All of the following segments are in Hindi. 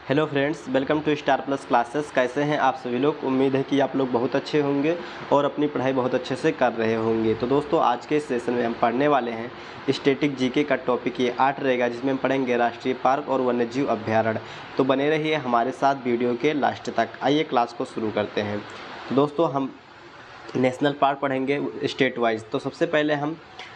Hello friends, welcome to star plus classes. कैसे हैं आप सभी लोग? उम्मीद है कि आप लोग बहुत अच्छे होंगे और अपनी पढ़ाई बहुत अच्छे से कर रहे होंगे। तो दोस्तों, आज के इस सेशन में हम पढ़ने वाले हैं स्टैटिक जीके का टॉपिक ये 8 रहेगा, जिसमें हम पढ़ेंगे राष्ट्रीय पार्क और वन्यजीव अभ्यारण्य। तो बने रहिए हमारे साथ वीडियो के लास्ट तक। आइए क्लास को शुरू करते हैं। तो दोस्तों, हम नेशनल पार्क पढ़ेंगे स्टेट वाइज। तो सबसे पहले हम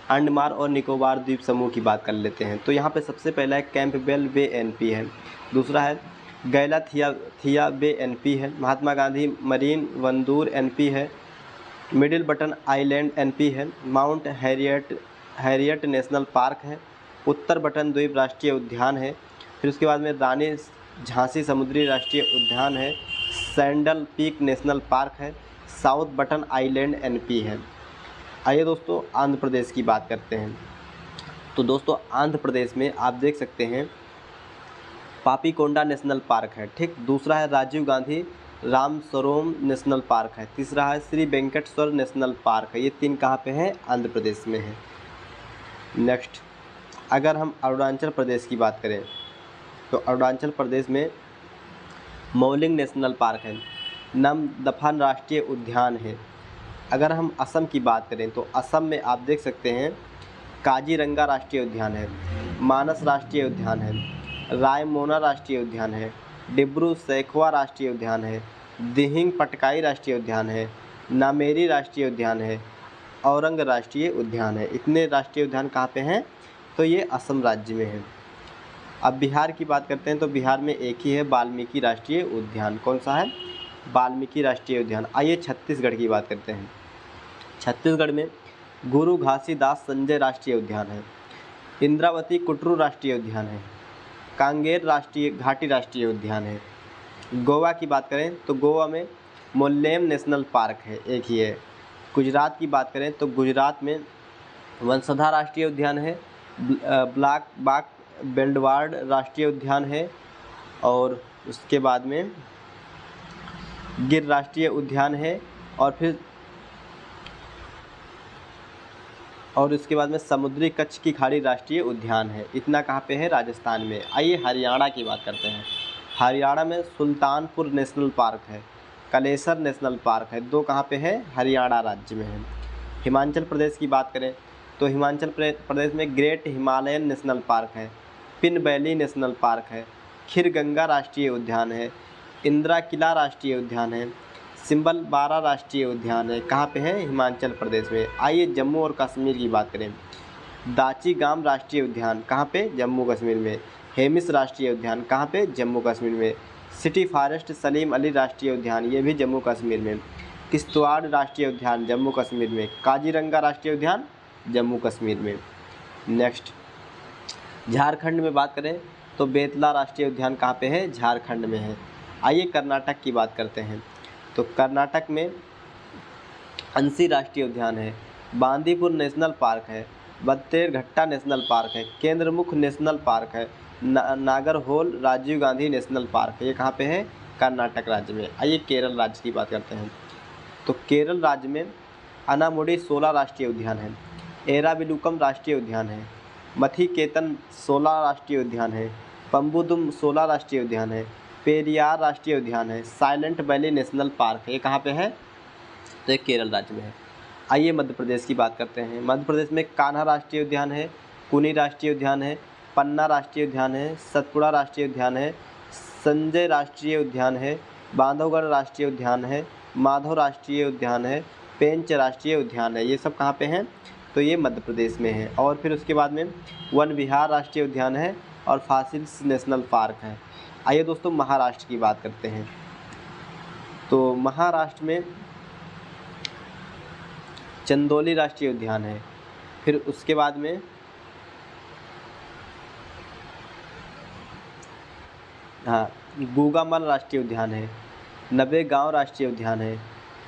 अंडमान और निकोबार द्वीप समूह की बात कर लेते हैं। तो यहाँ पे सबसे पहला है कैंपबेल बे एनपी है, दूसरा है गैला थिया बे एनपी है, महात्मा गांधी मरीन वंदूर एनपी है, मिडिल बटन आइलैंड एनपी है, माउंट हैरियट नेशनल पार्क है, उत्तर बटन द्वीप राष्ट्रीय उद्यान है, फिर उसके बाद में रानी झांसी समुद्री राष्ट्रीय उद्यान है, सैंडल पीक नेशनल पार्क है, साउथ बटन आइलैंड एनपी है। आइए दोस्तों, आंध्र प्रदेश की बात करते हैं। तो दोस्तों, आंध्र प्रदेश में आप देख सकते हैं पापीकोंडा नेशनल पार्क है, ठीक। दूसरा है राजीव गांधी रामसरोम नेशनल पार्क है, तीसरा है श्री वेंकटेश्वर नेशनल पार्क है। ये तीन कहाँ पे हैं? आंध्र प्रदेश में है। नेक्स्ट, अगर हम अरुणाचल प्रदेश की बात करें तो अरुणाचल प्रदेश में मौलिंग नेशनल पार्क है, नामदफान राष्ट्रीय उद्यान है। अगर हम असम की बात करें तो असम में आप देख सकते हैं काजीरंगा राष्ट्रीय उद्यान है, मानस राष्ट्रीय उद्यान है, रायमोना राष्ट्रीय उद्यान है, डिब्रू सैखवा राष्ट्रीय उद्यान है, दिहिंग पटकाई राष्ट्रीय उद्यान है, नामेरी राष्ट्रीय उद्यान है, औरंग राष्ट्रीय उद्यान है। इतने राष्ट्रीय उद्यान कहाँ पे हैं? तो ये असम राज्य में है। अब बिहार की बात करते हैं तो बिहार में एक ही है, वाल्मीकि राष्ट्रीय उद्यान। कौन सा है? वाल्मीकि राष्ट्रीय उद्यान। आइए छत्तीसगढ़ की बात करते हैं। छत्तीसगढ़ में गुरु घासीदास संजय राष्ट्रीय उद्यान है, इंद्रावती कुटरू राष्ट्रीय उद्यान है, कांगेर राष्ट्रीय घाटी राष्ट्रीय उद्यान है। गोवा की बात करें तो गोवा में मोल्लेम नेशनल पार्क है, एक ही है। गुजरात की बात करें तो गुजरात में वंसधा राष्ट्रीय उद्यान है, ब्लैक बाक बेल्डवार्ड राष्ट्रीय उद्यान है, और उसके बाद में गिर राष्ट्रीय उद्यान है, और उसके बाद में समुद्री कच्छ की खाड़ी राष्ट्रीय उद्यान है। इतना कहाँ पे है? राजस्थान में। आइए हरियाणा की बात करते हैं। हरियाणा में सुल्तानपुर नेशनल पार्क है, कलेसर नेशनल पार्क है। दो कहाँ पे है? हरियाणा राज्य में है। हिमाचल प्रदेश की बात करें तो हिमाचल प्रदेश में ग्रेट हिमालयन नेशनल पार्क है, पिन वैली नेशनल पार्क है, खीर गंगा राष्ट्रीय उद्यान है, इंदिरा किला राष्ट्रीय उद्यान है, सिंबल बारा राष्ट्रीय उद्यान है। कहाँ पे है? हिमाचल प्रदेश में। आइए जम्मू और कश्मीर की बात करें। दाची गाम राष्ट्रीय उद्यान कहाँ पे? जम्मू कश्मीर में। हेमिस राष्ट्रीय उद्यान कहाँ पे? जम्मू कश्मीर में। सिटी फॉरेस्ट सलीम अली राष्ट्रीय उद्यान, ये भी जम्मू कश्मीर में। किश्तवाड़ राष्ट्रीय उद्यान जम्मू कश्मीर में। काजीरंगा राष्ट्रीय उद्यान जम्मू कश्मीर में। नेक्स्ट, झारखंड में बात करें तो बेतला राष्ट्रीय उद्यान कहाँ पे है? झारखंड में है। आइए कर्नाटक की बात करते हैं। तो कर्नाटक में अंसी राष्ट्रीय उद्यान है, बांदीपुर नेशनल पार्क है, बत्तेरघट्टा नेशनल पार्क है, केंद्रमुख नेशनल पार्क है, नागरहोल राजीव गांधी नेशनल पार्क है। ये कहाँ पे है? कर्नाटक राज्य में। आइए केरल राज्य की बात करते हैं। तो केरल राज्य में अनामुडी 16 राष्ट्रीय उद्यान है, एराविलुकम राष्ट्रीय उद्यान है, मथीकेतन 16 राष्ट्रीय उद्यान है, पम्बुदुम 16 राष्ट्रीय उद्यान है, पेरियार राष्ट्रीय उद्यान है, साइलेंट वैली नेशनल पार्क है। ये कहाँ पे है? तो ये केरल राज्य में है। आइए मध्य प्रदेश की बात करते हैं। मध्य प्रदेश में कान्हा राष्ट्रीय उद्यान है, कुनी राष्ट्रीय उद्यान है, पन्ना राष्ट्रीय उद्यान है, सतपुड़ा राष्ट्रीय उद्यान है, संजय राष्ट्रीय उद्यान है, बांधवगढ़ राष्ट्रीय उद्यान है, माधव राष्ट्रीय उद्यान है, पेंच राष्ट्रीय उद्यान है। ये सब कहाँ पे हैं? तो ये मध्य प्रदेश में है। और फिर उसके बाद में वन विहार राष्ट्रीय उद्यान है और फासिल्स नेशनल पार्क है। आइए दोस्तों महाराष्ट्र की बात करते हैं। तो महाराष्ट्र में चंदौली राष्ट्रीय उद्यान है, फिर उसके बाद में गूगामल राष्ट्रीय उद्यान है, नवेगांव राष्ट्रीय उद्यान है,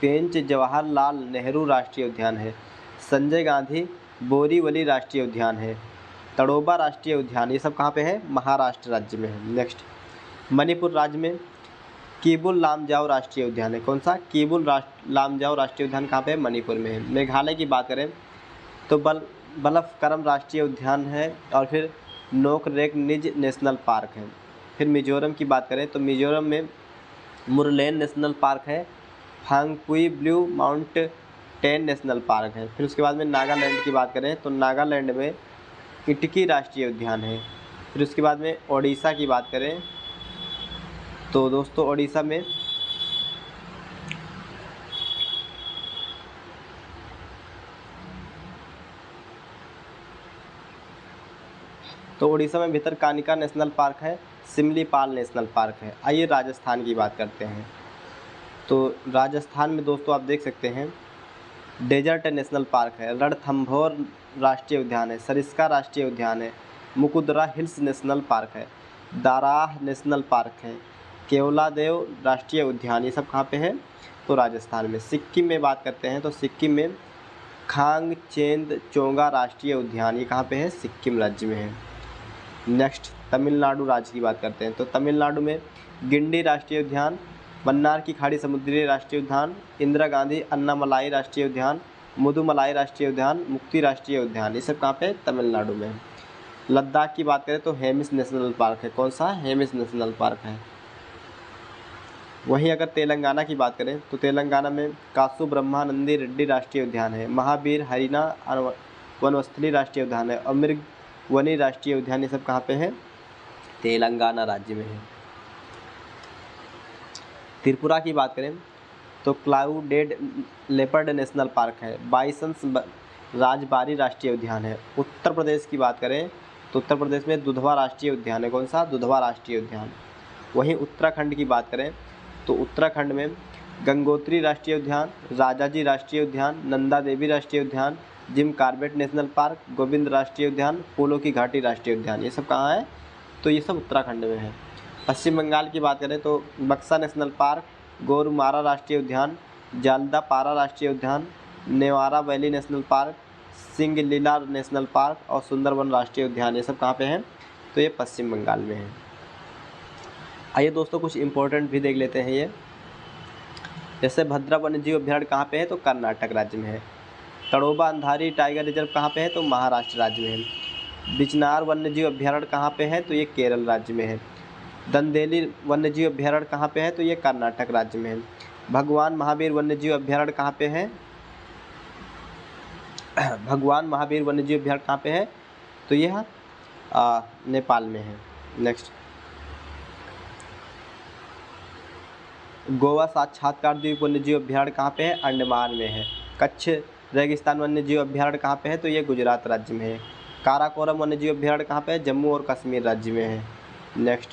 पेंच जवाहरलाल नेहरू राष्ट्रीय उद्यान है, संजय गांधी बोरीवली राष्ट्रीय उद्यान है, तड़ोबा राष्ट्रीय उद्यान। ये सब कहाँ पे है? महाराष्ट्र राज्य में है। नेक्स्ट, मणिपुर राज्य में कीबुल लामजाओ राष्ट्रीय उद्यान है। कौन सा? कीबुल लामजाओ राष्ट्रीय उद्यान कहाँ पे है? मणिपुर में है। मेघालय की बात करें तो बलफकरम राष्ट्रीय उद्यान है, और फिर नोकरेक निज नेशनल पार्क है, फिर मिजोरम की बात करें तो मिजोरम में मुरलेन नेशनल पार्क है, Phawngpui blue mountain national park है। फिर उसके बाद में नागालैंड की बात करें तो नागालैंड में इटकी राष्ट्रीय उद्यान है। फिर उसके बाद में ओडिशा की बात करें तो दोस्तों ओडिशा में भितरकानिका नेशनल पार्क है, सिमलीपाल नेशनल पार्क है। आइए राजस्थान की बात करते हैं। तो राजस्थान में दोस्तों आप देख सकते हैं डेजर्ट नेशनल पार्क है, रणथंभौर राष्ट्रीय उद्यान है, सरिस्का राष्ट्रीय उद्यान है, मुकुंदरा हिल्स नेशनल पार्क है, दाराह नेशनल पार्क है, केवलादेव राष्ट्रीय उद्यान, ये सब कहाँ पे है तो राजस्थान में। सिक्किम में बात करते हैं तो सिक्किम में खांगचेंदचोंगा राष्ट्रीय उद्यान, ये कहाँ पे है सिक्किम राज्य में है। नेक्स्ट तमिलनाडु राज्य की बात करते हैं तो तमिलनाडु में गिंडी राष्ट्रीय उद्यान, मन्नार की खाड़ी समुद्री राष्ट्रीय उद्यान, इंदिरा गांधी अन्नामलाई राष्ट्रीय उद्यान, मुदुमलाई राष्ट्रीय उद्यान, मुक्ति राष्ट्रीय उद्यान, ये सब कहाँ पे तमिलनाडु में। लद्दाख की बात करें तो हेमिस नेशनल पार्क है, कौन सा हेमिस नेशनल पार्क है। वहीं अगर तेलंगाना की बात करें तो तेलंगाना में कासु ब्रह्मानंदी रेड्डी राष्ट्रीय उद्यान है, महावीर हरिना वनस्थली राष्ट्रीय उद्यान है और मृगवनी राष्ट्रीय उद्यान, ये सब कहाँ पे है तेलंगाना राज्य में है। त्रिपुरा की बात करें तो क्लाउडेड लेपर्ड नेशनल पार्क है, बाइसंस राजबारी राष्ट्रीय उद्यान है। उत्तर प्रदेश की बात करें तो उत्तर प्रदेश में दुधवा राष्ट्रीय उद्यान है, कौन सा दुधवा राष्ट्रीय उद्यान। वहीं उत्तराखंड की बात करें तो उत्तराखंड में गंगोत्री राष्ट्रीय उद्यान, राजाजी राष्ट्रीय उद्यान, नंदा देवी राष्ट्रीय उद्यान, Jim Corbett National Park, Govind राष्ट्रीय उद्यान, फूलों की घाटी राष्ट्रीय उद्यान, ये सब कहाँ है तो ये सब उत्तराखंड में है। पश्चिम बंगाल की बात करें तो बक्सा नेशनल पार्क, गोरुमारा राष्ट्रीय उद्यान, जालदापारा राष्ट्रीय उद्यान, Neora valley national park, Singalila national park और सुंदरवन राष्ट्रीय उद्यान, ये सब कहाँ पे हैं तो ये पश्चिम बंगाल में है। आइए दोस्तों कुछ इंपॉर्टेंट भी देख लेते हैं ये, जैसे भद्रा वन्यजीव अभ्यारण्य कहाँ पे है तो कर्नाटक राज्य में है। तड़ोबा अंधारी टाइगर रिजर्व कहाँ पे है तो महाराष्ट्र राज्य में है। बिजनार वन्यजीव अभ्यारण्य कहाँ पे है तो ये केरल राज्य में है। दंदेली वन्यजीव अभ्यारण्य कहाँ पे है तो ये कर्नाटक राज्य में है। भगवान महावीर वन्यजीव अभ्यारण्य कहाँ पे है भगवान महावीर वन्यजीव अभ्यारण्य कहाँ पे है तो यह नेपाल में है। नेक्स्ट गोवा साक्षात्कार द्वीप वन्यजीव अभ्यारण्य कहाँ पे है अंडमान में है। कच्छ रेगिस्तान वन्यजीव अभ्यारण्य कहाँ पे है तो ये गुजरात राज्य में है। काराकोरम वन्यजीव अभ्यारण्य कहाँ पे है जम्मू और कश्मीर राज्य में है। नेक्स्ट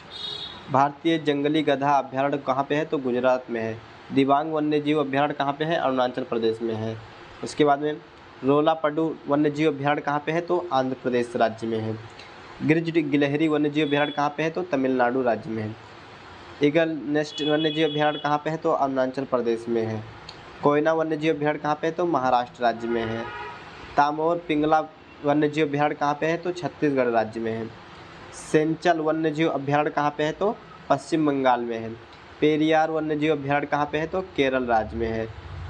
भारतीय जंगली गधा अभ्यारण्य कहाँ पे है तो गुजरात में है। दिबांग वन्यजीव अभ्यारण्य कहाँ पे है अरुणाचल प्रदेश में है। उसके बाद में रोलापडू वन्यजीव अभ्यारण्य कहाँ पे है तो आंध्र प्रदेश राज्य में है। गिरज गिलहरी वन्यजीव अभ्यारण्य कहाँ पे है तो तमिलनाडु राज्य में है। ईगल नेस्ट वन्यजीव अभ्यारण्य कहाँ पे है तो अरुणाचल प्रदेश में है। कोयना वन्यजीव अभ्यारण्य कहाँ पे है तो महाराष्ट्र राज्य में है। तामोर पिंगला वन्यजीव अभ्यारण्य कहाँ पे है तो छत्तीसगढ़ राज्य में है। सेंचल वन्यजीव अभ्यारण्य कहाँ पे है तो पश्चिम बंगाल में है। पेरियार वन्यजीव अभ्यारण्य कहाँ पे है तो केरल राज्य में है।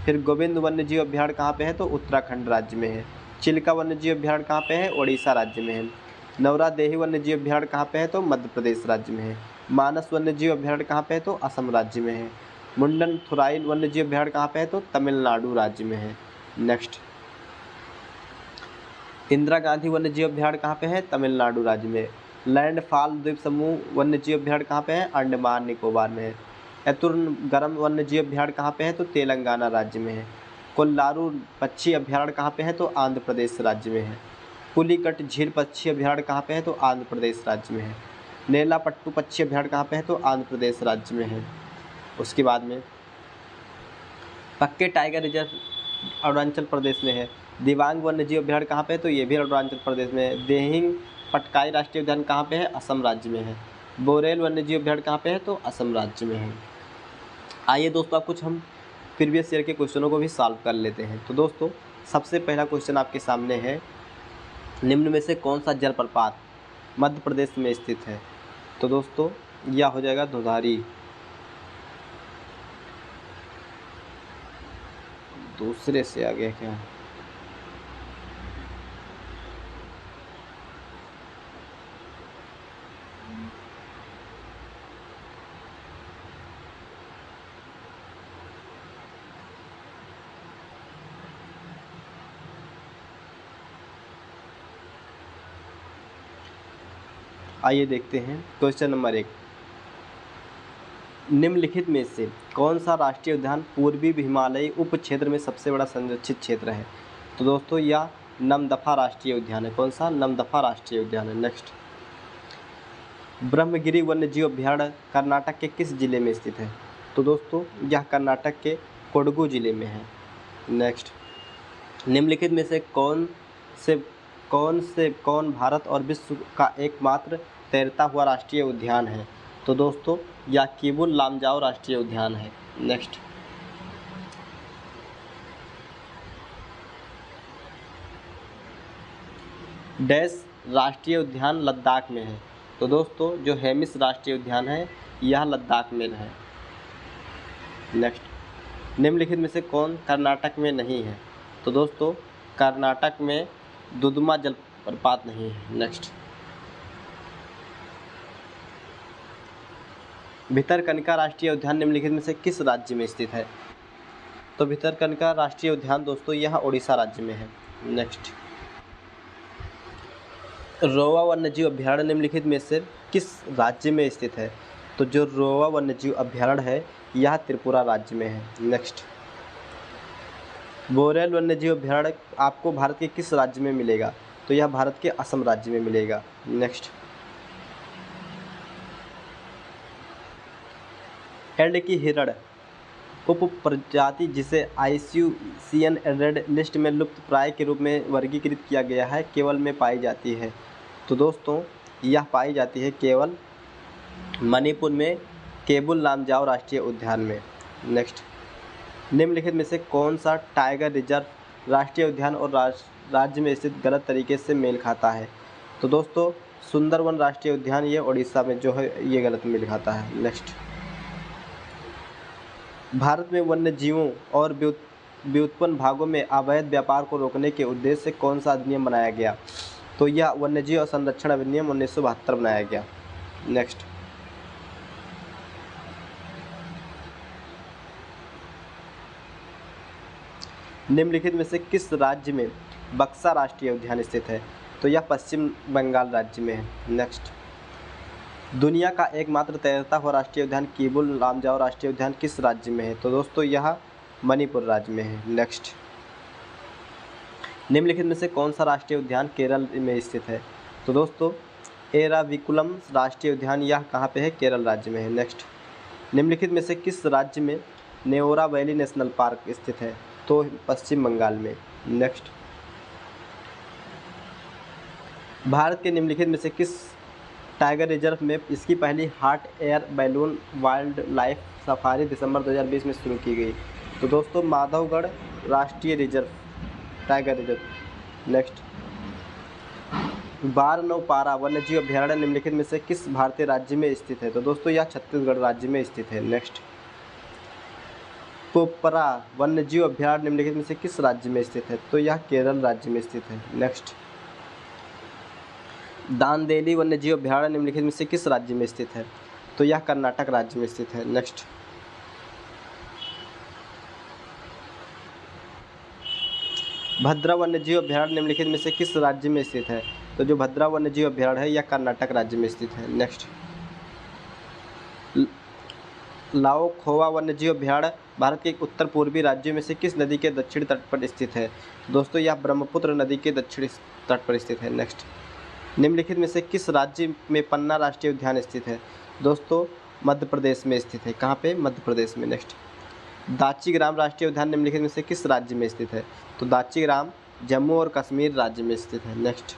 फिर गोविंद वन्यजीव अभ्यारण्य कहाँ पे है तो उत्तराखंड राज्य में है। चिल्का वन्यजीव अभ्यारण्य कहाँ पे है ओडिशा राज्य में है। नवरा देही वन्यजीव अभ्यारण्य कहाँ पे है तो मध्य प्रदेश राज्य में है। मानस वन्यजीव अभ्यारण्य कहाँ पे है तो असम राज्य में है। मुंडन थुराई वन्यजीव अभ्यारण्य कहाँ पे है तो तमिलनाडु राज्य में है। नेक्स्ट इंदिरा गांधी वन्यजीव अभ्यारण्य कहाँ पे है तमिलनाडु राज्य में। लैंडफॉल द्वीप समूह वन्यजीव अभ्यारण्य कहाँ पे है अंडमान निकोबार में है। एतुर्न गरम वन्यजीव अभ्यारण्य कहाँ पे है तो तेलंगाना राज्य में है। कोल्लारू पक्षी अभ्यारण्य कहाँ पे है तो आंध्र प्रदेश राज्य में है। पुलिकट झील पक्षी अभ्यारण्य कहाँ पे है तो आंध्र प्रदेश राज्य में है। नेलापट्टू पक्षी अभ्यारण्य कहाँ पे है तो आंध्र प्रदेश राज्य में है। उसके बाद में पक्के टाइगर रिजर्व अरुणाचल प्रदेश में है। दिबांग वन्यजीव अभ्यारण्य कहाँ पे है तो ये भी अरुणाचल प्रदेश में है। देहिंग पटकाई राष्ट्रीय उद्यान कहाँ पे है असम राज्य में है। बोरेल वन्यजीव अभ्यारण्य कहाँ पे है तो असम राज्य में है। आइए दोस्तों आप कुछ हम प्रीवियस ईयर के क्वेश्चनों को भी सॉल्व कर लेते हैं। तो दोस्तों सबसे पहला क्वेश्चन आपके सामने है, निम्न में से कौन सा जलप्रपात मध्य प्रदेश में स्थित है। तो दोस्तों यह हो जाएगा दुधारी। दूसरे से आ गया क्या, आइए देखते हैं क्वेश्चन नंबर 1। निम्नलिखित में से कौन सा राष्ट्रीय उद्यान पूर्वी हिमालयी उप क्षेत्र में सबसे बड़ा संरक्षित क्षेत्र है? तो दोस्तों यह नमदफा राष्ट्रीय उद्यान है। कौन सा? नमदफा राष्ट्रीय उद्यान है। नेक्स्ट, ब्रह्मगिरी वन्यजीव अभयारण्य कर्नाटक के किस जिले में स्थित है? तो दोस्तों यह कर्नाटक के कोडगु जिले में है। नेक्स्ट, निम्नलिखित में से कौन भारत और विश्व का एकमात्र तैरता हुआ राष्ट्रीय उद्यान है? तो दोस्तों यह केबुल लामजाओ राष्ट्रीय उद्यान है। नेक्स्ट, डैश राष्ट्रीय उद्यान लद्दाख में है। तो दोस्तों जो हेमिस राष्ट्रीय उद्यान है यह लद्दाख में है। नेक्स्ट, निम्नलिखित में से कौन कर्नाटक में नहीं है? तो दोस्तों कर्नाटक में दुदुमा जलप्रपात नहीं है। नेक्स्ट, भितरकनिका राष्ट्रीय उद्यान निम्नलिखित में से किस राज्य में स्थित है? तो भितरकनिका राष्ट्रीय उद्यान दोस्तों यह उड़ीसा राज्य में है। नेक्स्ट, रोवा वन्यजीव अभयारण्य निम्नलिखित में से किस राज्य में स्थित है? तो जो रोवा वन्यजीव अभयारण्य है यह त्रिपुरा राज्य में है। नेक्स्ट, बोरेल वन्यजीव अभयारण्य आपको भारत के किस राज्य में मिलेगा? तो यह भारत के असम राज्य में मिलेगा। नेक्स्ट, एल्ड की हिरण उप प्रजाति जिसे IUCN रेड लिस्ट में लुप्त प्राय के रूप में वर्गीकृत किया गया है केवल में पाई जाती है? तो दोस्तों यह पाई जाती है केवल मणिपुर में केबुल लामजाओ राष्ट्रीय उद्यान में। नेक्स्ट, निम्नलिखित में से कौन सा टाइगर रिजर्व राष्ट्रीय उद्यान और राज्य में स्थित गलत तरीके से मेल खाता है? तो दोस्तों सुंदरवन राष्ट्रीय उद्यान ये उड़ीसा में जो है ये गलत मेल खाता है। नेक्स्ट, भारत में वन्य जीवों और व्युत्पन्न भागों में अवैध व्यापार को रोकने के उद्देश्य से कौन सा अधिनियम बनाया गया? तो यह वन्यजीव संरक्षण अधिनियम 1972 बनाया गया। नेक्स्ट, निम्नलिखित में से किस राज्य में बक्सा राष्ट्रीय उद्यान स्थित है? तो यह पश्चिम बंगाल राज्य में है। नेक्स्ट, दुनिया का एकमात्र तैरता हुआ राष्ट्रीय उद्यान केबुल लामजाओ राष्ट्रीय उद्यान किस राज्य में है? तो दोस्तों यह मणिपुर राज्य में है। नेक्स्ट, निम्नलिखित में से कौन सा राष्ट्रीय उद्यान केरल में स्थित है? तो दोस्तों एराविकुलम राष्ट्रीय उद्यान यह कहाँ पे है? केरल राज्य में है। नेक्स्ट, निम्नलिखित में से किस राज्य में नेओरा वैली नेशनल पार्क स्थित है? तो पश्चिम बंगाल में। नेक्स्ट, भारत के निम्नलिखित में से किस टाइगर रिजर्व में इसकी पहली hot air balloon wild life safari दिसंबर 2020 में शुरू की गई? तो दोस्तों माधवगढ़ राष्ट्रीय reserve tiger reserve. Next, Barnawapara वन्यजीव अभयारण्य निम्नलिखित में से किस भारतीय राज्य में स्थित है? तो दोस्तों यह छत्तीसगढ़ राज्य में स्थित है। नेक्स्ट, पोपरा वन्यजीव अभयारण्य निम्नलिखित में से किस राज्य में स्थित है? तो यह केरल राज्य में स्थित है। नेक्स्ट, दांदेली वन्यजीव अभयारण्य निम्नलिखित में से किस राज्य में स्थित है? तो यह कर्नाटक राज्य में स्थित है। नेक्स्ट, भद्रा वन्यजीव अभयारण्य निम्नलिखित में से किस राज्य में स्थित है? तो जो भद्रा वन्यजीव अभयारण्य है यह कर्नाटक राज्य में स्थित है। नेक्स्ट, लाओ खोवा वन्यजीव अभयारण्य भारत के उत्तर पूर्वी राज्यों में से किस नदी के दक्षिणी तट पर स्थित है? दोस्तों यह ब्रह्मपुत्र नदी के दक्षिणी तट पर स्थित है। नेक्स्ट, निम्नलिखित में से किस राज्य में पन्ना राष्ट्रीय उद्यान स्थित है? दोस्तों मध्य प्रदेश में स्थित है। कहाँ पे? मध्य प्रदेश में। नेक्स्ट, दाची-ग्राम राष्ट्रीय उद्यान निम्नलिखित में से किस राज्य में स्थित है? तो दाची-ग्राम जम्मू और कश्मीर राज्य में स्थित है। नेक्स्ट,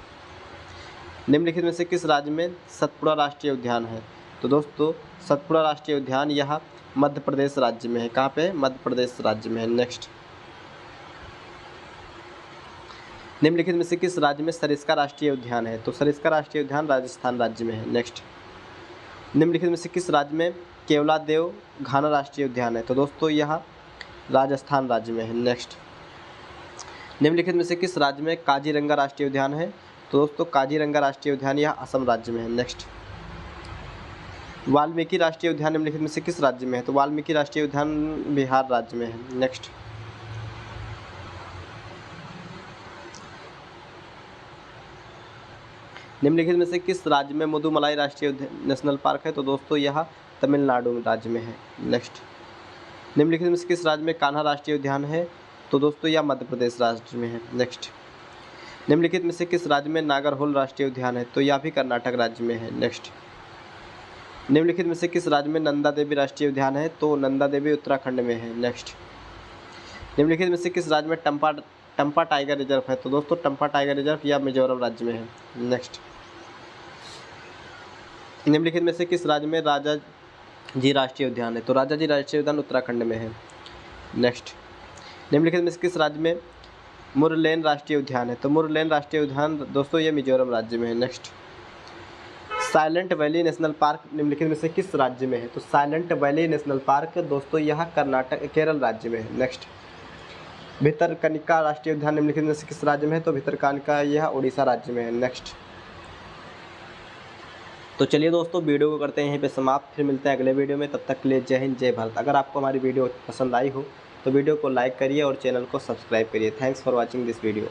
निम्नलिखित में से किस राज्य में सतपुड़ा राष्ट्रीय उद्यान है? तो दोस्तों सतपुड़ा राष्ट्रीय उद्यान यह मध्य प्रदेश राज्य में है। कहाँ पे? मध्य प्रदेश राज्य में है। नेक्स्ट, निम्नलिखित में से किस राज्य में सरिस्का राष्ट्रीय उद्यान है? तो सरिस्का राष्ट्रीय उद्यान राजस्थान राज्य में है। नेक्स्ट, निम्नलिखित में से किस राज्य में केवलादेव घाना राष्ट्रीय उद्यान है? तो दोस्तों यह राजस्थान राज्य में है। नेक्स्ट, निम्नलिखित में से किस राज्य में काजीरंगा राष्ट्रीय उद्यान है? तो दोस्तों काजीरंगा राष्ट्रीय उद्यान यह असम राज्य में है। नेक्स्ट, वाल्मीकि राष्ट्रीय उद्यान निम्नलिखित में से किस राज्य में है? तो वाल्मीकि राष्ट्रीय उद्यान बिहार राज्य में है। नेक्स्ट, निम्नलिखित में से किस राज्य में मुदुमलाई राष्ट्रीय नेशनल पार्क है? तो दोस्तों यह तमिलनाडु राज्य में है। नेक्स्ट, निम्नलिखित में से किस राज्य में कान्हा राष्ट्रीय उद्यान है? तो दोस्तों यह मध्य प्रदेश राज्य में है। नेक्स्ट, निम्नलिखित में से किस राज्य में नागरहोल राष्ट्रीय उद्यान है? तो यह भी कर्नाटक राज्य में है। नेक्स्ट, निम्नलिखित में से किस राज्य में नंदा देवी राष्ट्रीय उद्यान है? तो नंदा देवी उत्तराखंड में है। नेक्स्ट, निम्नलिखित में से किस राज्य में टम्पा टाइगर रिजर्व है? तो दोस्तों टम्पा टाइगर रिजर्व या मिजोरम राज्य में है। नेक्स्ट, निम्नलिखित में से किस राज्य में राजा जी राष्ट्रीय उद्यान है? तो राजा जी राष्ट्रीय उद्यान उत्तराखंड में है। नेक्स्ट, निम्नलिखित में से किस राज्य में मुरलेन राष्ट्रीय उद्यान है? तो मुरलेन राष्ट्रीय उद्यान दोस्तों ये मिजोरम राज्य में है। Next, silent valley national park निम्नलिखित में से किस राज्य में है? तो साइलेंट वैली नेशनल पार्क दोस्तों यह केरल राज्य में है। नेक्स्ट, भितरकनिका राष्ट्रीय उद्यान निम्नलिखित में से किस राज्य में है? तो भितरकनिका यह उड़ीसा राज्य में है। नेक्स्ट, तो चलिए दोस्तों वीडियो को करते हैं यहीं पे समाप्त, फिर मिलते हैं अगले वीडियो में। तब तक के लिए जय हिंद जय भारत। अगर आपको हमारी वीडियो पसंद आई हो तो वीडियो को लाइक करिए और चैनल को सब्सक्राइब करिए। Thanks for watching this video.